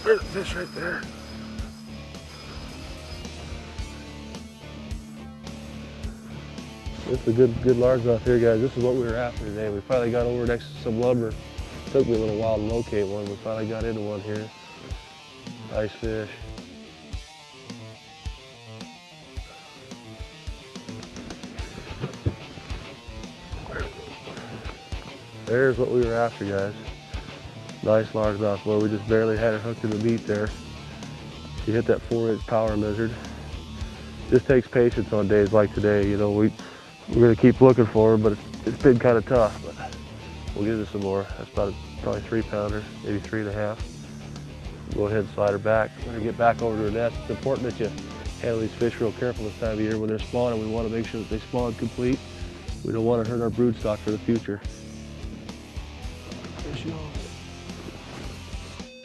There's a fish right there. This is a good largemouth here, guys. This is what we were after today. We finally got over next to some lumber. Took me a little while to locate one. We finally got into one here. Nice fish. There's what we were after, guys. Nice largemouth boy. We just barely had it hooked in the meat there. She hit that 4-inch power lizard. Just takes patience on days like today. You know, we're gonna keep looking for her, but it's been kind of tough. But we'll give her some more. That's about probably 3-pounder, maybe 3.5. Go ahead and slide her back. Let her get back over to her nest. It's important that you handle these fish real careful this time of year when they're spawning. We want to make sure that they spawn complete. We don't want to hurt our brood stock for the future.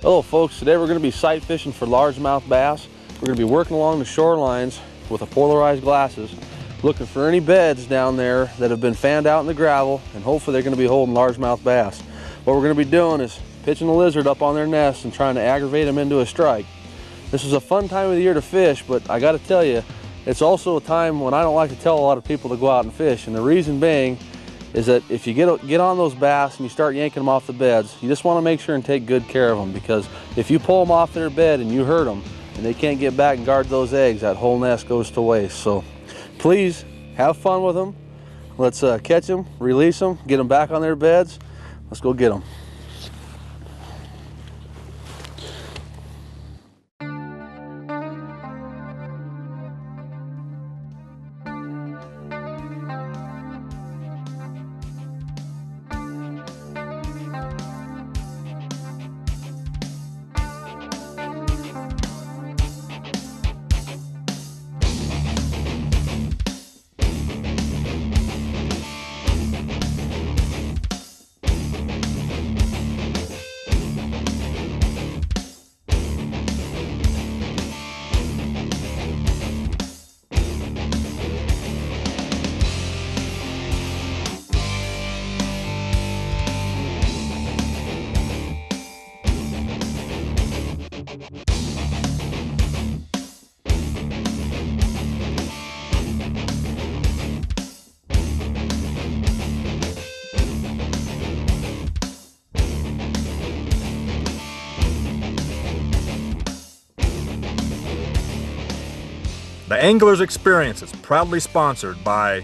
Hello folks, today we're going to be sight fishing for largemouth bass. We're going to be working along the shorelines with the polarized glasses, looking for any beds down there that have been fanned out in the gravel, and hopefully they're going to be holding largemouth bass. What we're going to be doing is pitching the lizard up on their nest and trying to aggravate them into a strike. This is a fun time of the year to fish, but I got to tell you, it's also a time when I don't like to tell a lot of people to go out and fish, and the reason being is that if you get on those bass and you start yanking them off the beds, you just want to make sure and take good care of them, because if you pull them off their bed and you hurt them and they can't get back and guard those eggs, that whole nest goes to waste. So please have fun with them. Let's catch them, release them, get them back on their beds. Let's go get them. The Angler's Experience is proudly sponsored by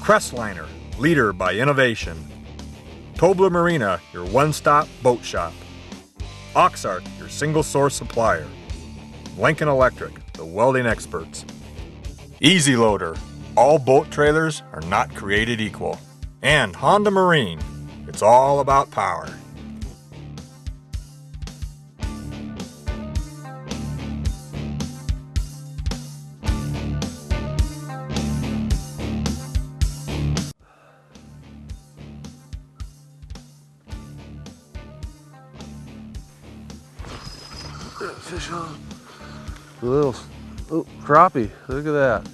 Crestliner, leader by innovation. Tobler Marina, your one-stop boat shop. Oxart, your single-source supplier. Lincoln Electric, the welding experts. Easy Loader, all boat trailers are not created equal. And Honda Marine, it's all about power. Fish on. A little crappie. Look at that.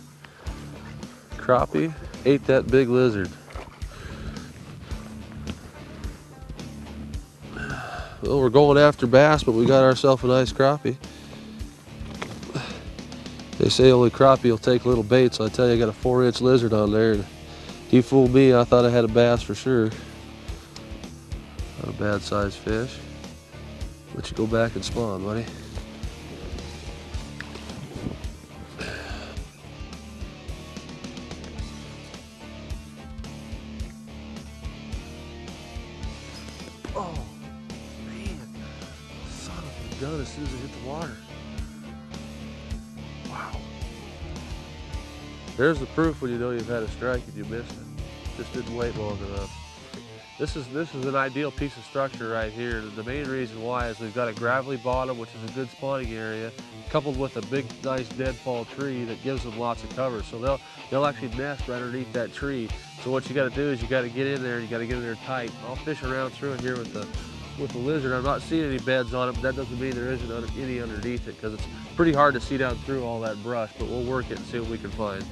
Crappie ate that big lizard. Well, we're going after bass, but we got ourselves a nice crappie. They say only crappie will take little bait, so I tell you, I got a 4-inch lizard on there. And he fooled me. I thought I had a bass for sure. Not a bad sized fish. Let you go back and spawn, buddy. Oh, man. Son of a gun as soon as it hit the water. Wow. There's the proof when you know you've had a strike and you missed it. Just didn't wait long enough. This is an ideal piece of structure right here. The main reason why is we've got a gravelly bottom, which is a good spawning area, coupled with a big, nice deadfall tree that gives them lots of cover. So they'll actually nest right underneath that tree. So what you got to do is you got to get in there. You got to get in there tight. I'll fish around through it here with the lizard. I'm not seeing any beds on it, but that doesn't mean there isn't any underneath it, because it's pretty hard to see down through all that brush. But we'll work it and see what we can find.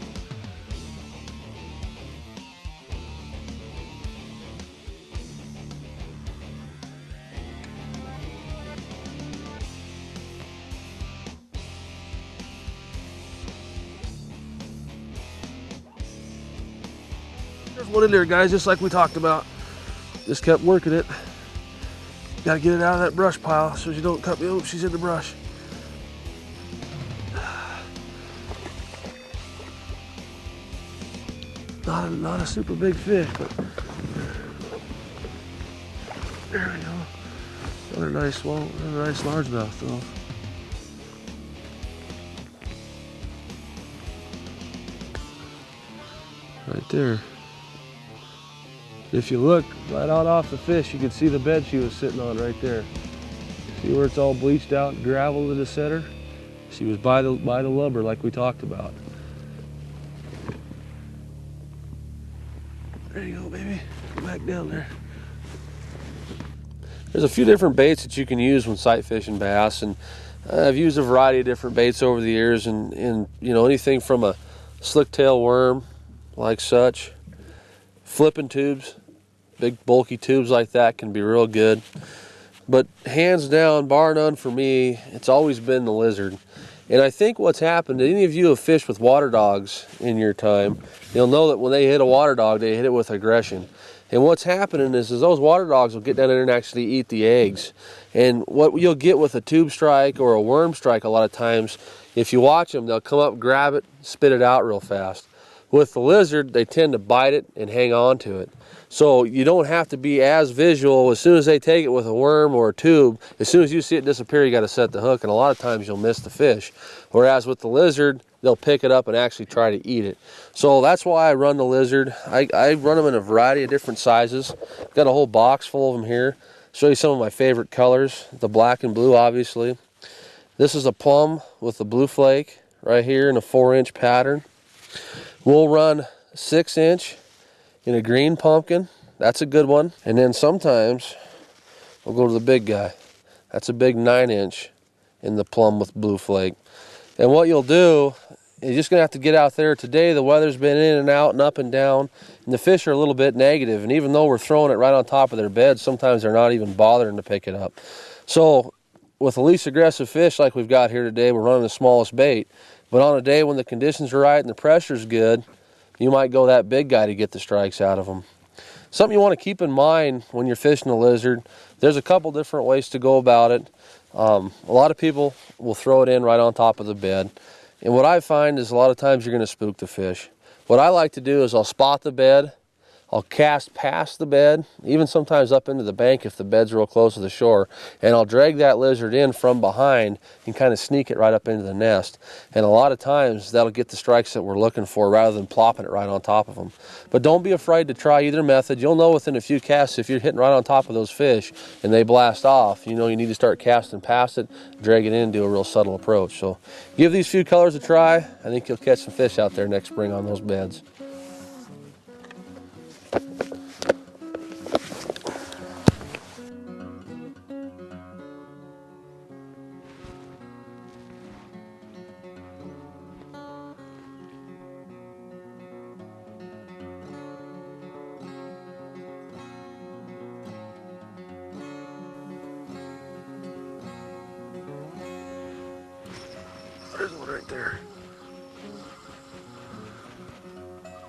There's one in there, guys, just like we talked about. Just kept working it. Gotta get it out of that brush pile so you don't cut me. Oh, she's in the brush. Not a super big fish, but there we go. Another nice largemouth though. Right there. If you look right out off the fish, you can see the bed she was sitting on right there. See where it's all bleached out and gravel in the center? She was by the lubber like we talked about. There you go, baby. Go back down there. There's a few different baits that you can use when sight fishing bass, and I've used a variety of different baits over the years, and you know, anything from a slick tail worm like such, flipping tubes, big bulky tubes like that can be real good. But hands down, bar none for me, it's always been the lizard. And I think what's happened, any of you have fished with water dogs in your time, you'll know that when they hit a water dog, they hit it with aggression. And what's happening is those water dogs will get down there and actually eat the eggs. And what you'll get with a tube strike or a worm strike a lot of times, if you watch them, they'll come up, grab it, spit it out real fast. With the lizard, they tend to bite it and hang on to it. So you don't have to be as visual. As soon as they take it with a worm or a tube, as soon as you see it disappear, you got to set the hook, and a lot of times you'll miss the fish. Whereas with the lizard, they'll pick it up and actually try to eat it. So that's why I run the lizard. I run them in a variety of different sizes. Got a whole box full of them here. Show you some of my favorite colors. The black and blue, obviously. This is a plum with the blue flake right here in a 4-inch pattern. We'll run 6-inch in a green pumpkin. That's a good one. And then sometimes we'll go to the big guy. That's a big 9-inch in the plum with blue flake. And what you'll do, you're just going to have to get out there. Today the weather's been in and out and up and down, and the fish are a little bit negative. And even though we're throwing it right on top of their beds, sometimes they're not even bothering to pick it up. So with the least aggressive fish like we've got here today, we're running the smallest bait. But on a day when the conditions are right and the pressure's good, you might go that big guy to get the strikes out of them. Something you want to keep in mind when you're fishing a lizard, there's a couple different ways to go about it. A lot of people will throw it in right on top of the bed. And what I find is a lot of times you're going to spook the fish. What I like to do is I'll spot the bed, I'll cast past the bed, even sometimes up into the bank if the bed's real close to the shore, and I'll drag that lizard in from behind and kind of sneak it right up into the nest. And a lot of times that'll get the strikes that we're looking for rather than plopping it right on top of them. But don't be afraid to try either method. You'll know within a few casts if you're hitting right on top of those fish and they blast off, you know you need to start casting past it, drag it in, do a real subtle approach. So give these few colors a try. I think you'll catch some fish out there next spring on those beds. There's one right there.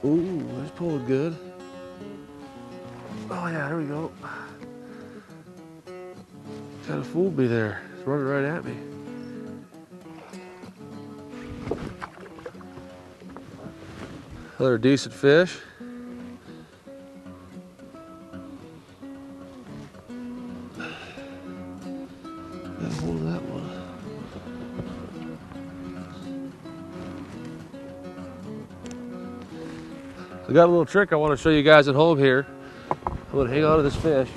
Ooh, this pulled good. Oh yeah, there we go. Kind of fooled me there. It's running right at me. Another decent fish. Got a hold of that one. I got a little trick I want to show you guys at home here. I'm going to hang on to this fish.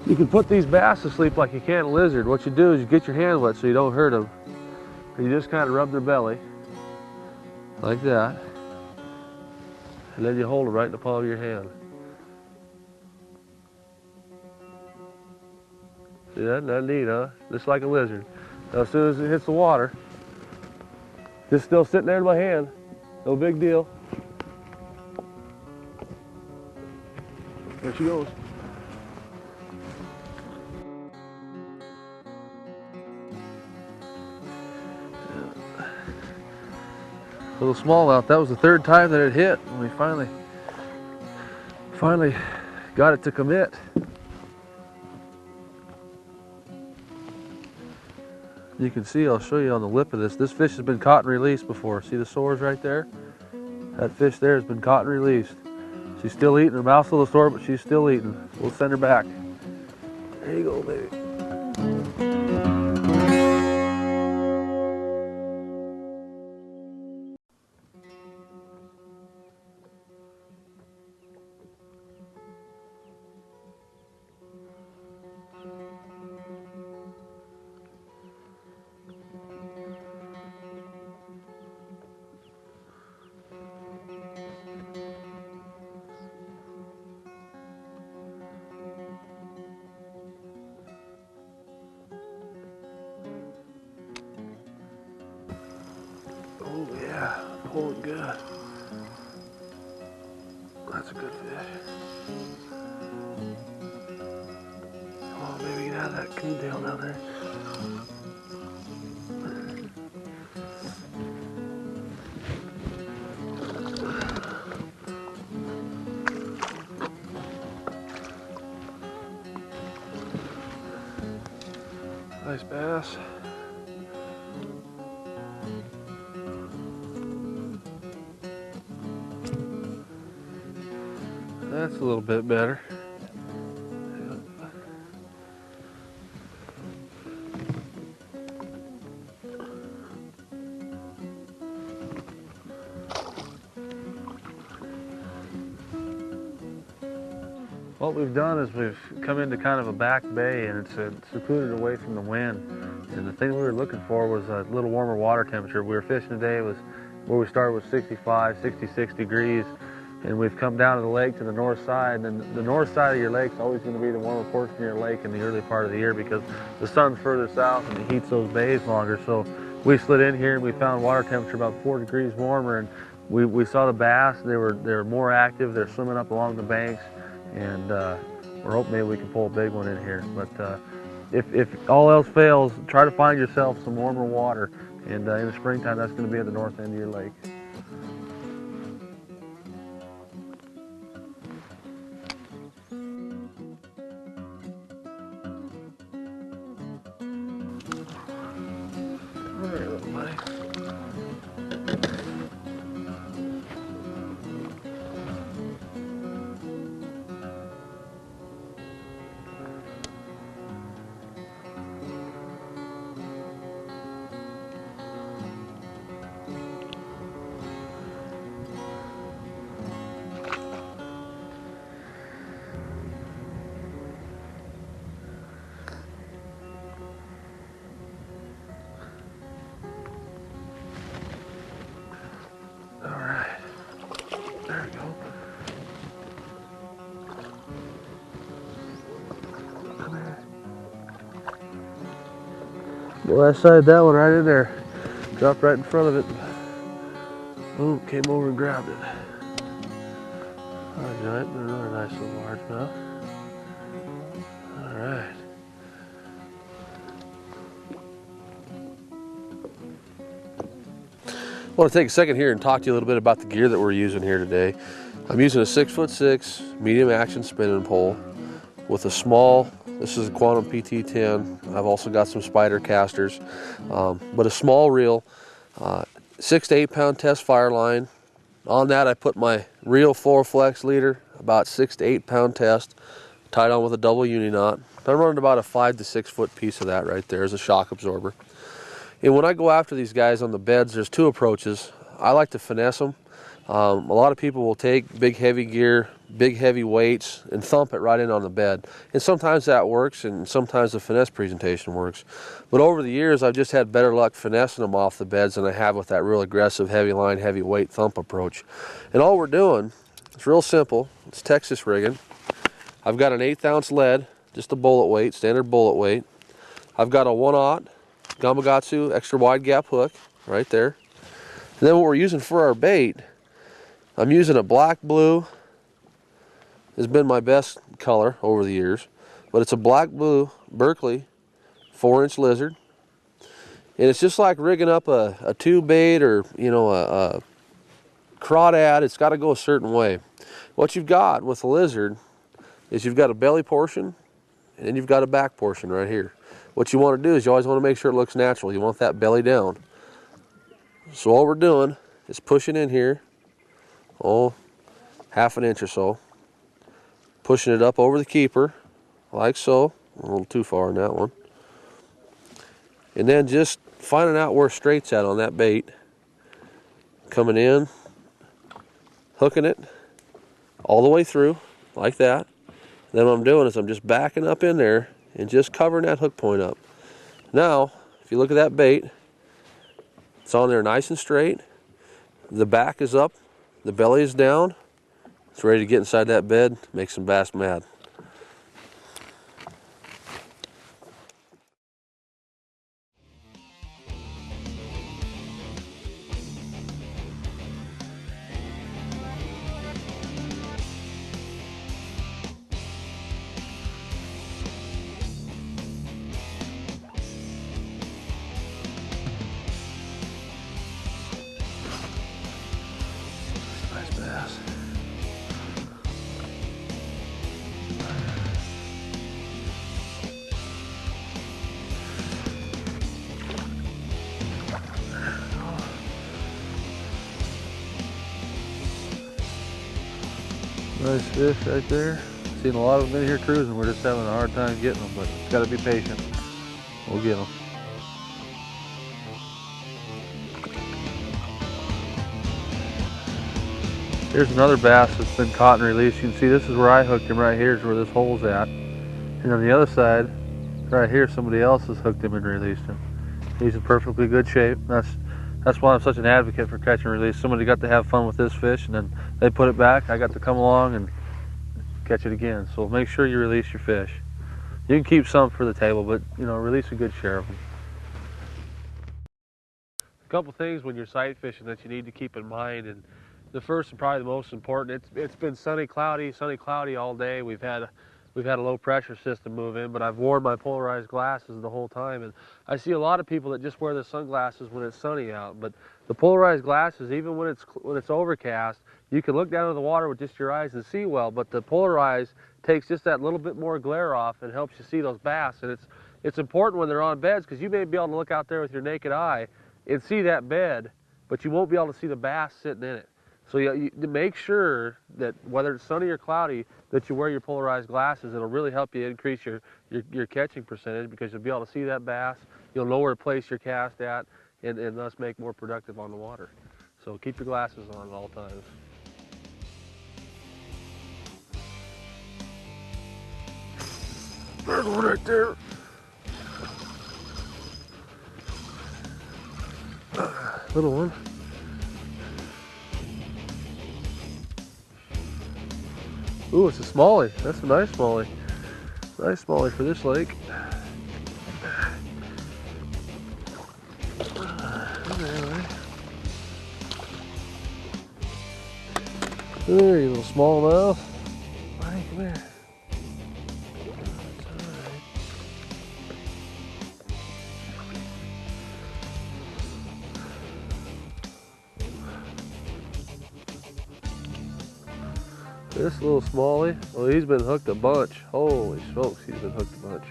You can put these bass to sleep like you can a lizard. What you do is you get your hand wet so you don't hurt them. And you just kind of rub their belly like that. And then you hold them right in the palm of your hand. See that? Not neat, huh? Just like a lizard. Now as soon as it hits the water, just still sitting there in my hand. No big deal. There she goes. A little smallmouth. That was the third time that it hit when we finally Finally got it to commit. You can see, I'll show you on the lip of this. This fish has been caught and released before. See the sores right there? That fish there has been caught and released. She's still eating. Her mouth's a little sore, but she's still eating. We'll send her back. There you go, baby. Oh yeah, pulling good. That's a good fish. Come on, baby, get out of that coontail down there. Nice bass. That's a little bit better. What we've done is we've come into kind of a back bay, and it's secluded away from the wind. And the thing we were looking for was a little warmer water temperature. We were fishing today was where we started was 65, 66 degrees. And we've come down to the lake to the north side, and the north side of your lake is always going to be the warmer portion of your lake in the early part of the year because the sun's further south and it heats those bays longer. So we slid in here and we found water temperature about 4 degrees warmer, and we saw the bass. They were more active. They're swimming up along the banks, and we're hoping maybe we can pull a big one in here. But if all else fails, try to find yourself some warmer water, and in the springtime that's going to be at the north end of your lake. Alright, little buddy. There we go. Come here. Well, I sighted that one right in there. Dropped right in front of it. Oh, came over and grabbed it. Another giant, but another nice little largemouth. All right. I want to take a second here and talk to you a little bit about the gear that we're using here today. I'm using a 6'6" medium action spinning pole with a small, this is a Quantum PT10. I've also got some spider casters, but a small reel, 6 to 8 pound test fire line. On that I put my reel 4-flex leader, about 6 to 8 pound test, tied on with a double uni knot. I'm running about a 5 to 6 foot piece of that right there as a shock absorber. And when I go after these guys on the beds, there's two approaches. I like to finesse them. A lot of people will take big heavy gear, big heavy weights, and thump it right in on the bed. And sometimes that works, and sometimes the finesse presentation works. But over the years, I've just had better luck finessing them off the beds than I have with that real aggressive heavy line, heavy weight thump approach. And all we're doing, it's real simple. It's Texas rigging. I've got an 1/8 ounce lead, just a bullet weight, standard bullet weight. I've got a 1/0 Gamakatsu extra wide gap hook right there. And then what we're using for our bait, I'm using a black blue. Has been my best color over the years, but it's a black blue Berkeley 4-inch lizard, and it's just like rigging up a tube bait or a crawdad. It's got to go a certain way. What you've got with a lizard is you've got a belly portion and then you've got a back portion right here. What you want to do is you always want to make sure it looks natural. You want that belly down. So all we're doing is pushing in here, half an inch or so, pushing it up over the keeper like so. A little too far in that one. And then just finding out where straight's at on that bait, coming in, hooking it all the way through like that. Then what I'm doing is I'm just backing up in there and just covering that hook point up. Now, if you look at that bait, it's on there nice and straight. The back is up, the belly is down. It's ready to get inside that bed, make some bass mad. Nice bass. Nice fish right there. Seen a lot of them in here cruising. We're just having a hard time getting them, but got to be patient. We'll get them. Here's another bass that's been caught and released. You can see this is where I hooked him right here, is where this hole's at. And on the other side, right here, somebody else has hooked him and released him. He's in perfectly good shape. That's why I'm such an advocate for catch and release. Somebody got to have fun with this fish and then they put it back. I got to come along and catch it again. So make sure you release your fish. You can keep some for the table, but release a good share of them. A couple things when you're sight fishing that you need to keep in mind, and the first and probably the most important, it's been sunny cloudy all day. We've had a low pressure system move in, but I've worn my polarized glasses the whole time, and I see a lot of people that just wear the sunglasses when it's sunny out. But the polarized glasses, even when it's overcast, you can look down at the water with just your eyes and see well. But the polarized takes just that little bit more glare off and helps you see those bass. And it's important when they're on beds, because you may be able to look out there with your naked eye and see that bed, but you won't be able to see the bass sitting in it. So you make sure that whether it's sunny or cloudy, that you wear your polarized glasses. It'll really help you increase your catching percentage, because you'll be able to see that bass. You'll know where to place your cast at, and thus make more productive on the water. So keep your glasses on at all times. There's one right there. Little one. Ooh, it's a smallie. That's a nice smallie. Nice smallie for this lake. There, you little smallmouth. Buddy, come here. This little smallie, well, he's been hooked a bunch. Holy smokes, he's been hooked a bunch.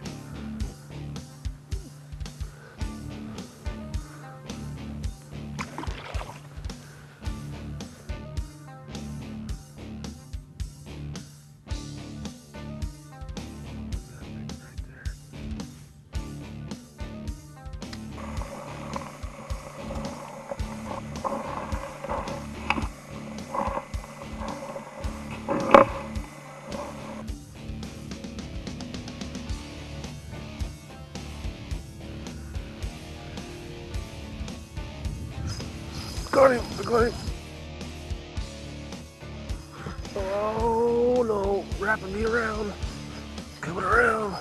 Got him, I got him. Oh no, wrapping me around. Coming around.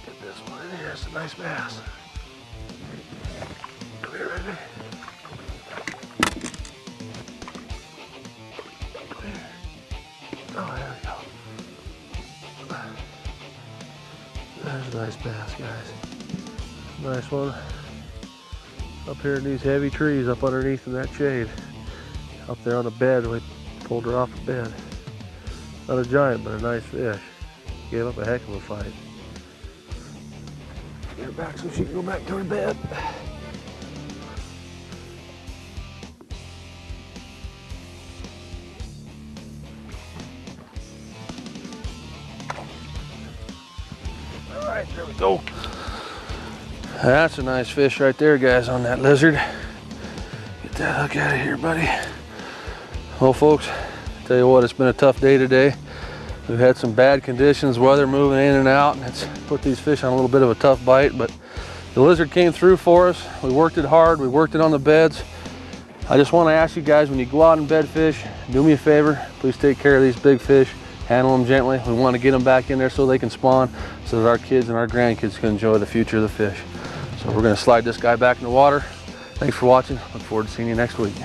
Get this one in here, it's a nice bass. Come Oh, there we go. There's a nice bass, guys. Nice one. Up here in these heavy trees up underneath in that shade. Up there on the bed, we pulled her off the bed. Not a giant, but a nice fish. Gave up a heck of a fight. Get her back so she can go back to her bed. All right, there we go. That's a nice fish right there, guys, on that lizard. Get that hook out of here, buddy. Well, folks, tell you what, it's been a tough day today. We've had some bad conditions, weather moving in and out, and it's put these fish on a little bit of a tough bite, but the lizard came through for us. We worked it hard, we worked it on the beds. I just want to ask you guys, when you go out and bed fish, do me a favor, please take care of these big fish. Handle them gently. We want to get them back in there so they can spawn, so that our kids and our grandkids can enjoy the future of the fish. So we're going to slide this guy back in the water. Thanks for watching. Look forward to seeing you next week.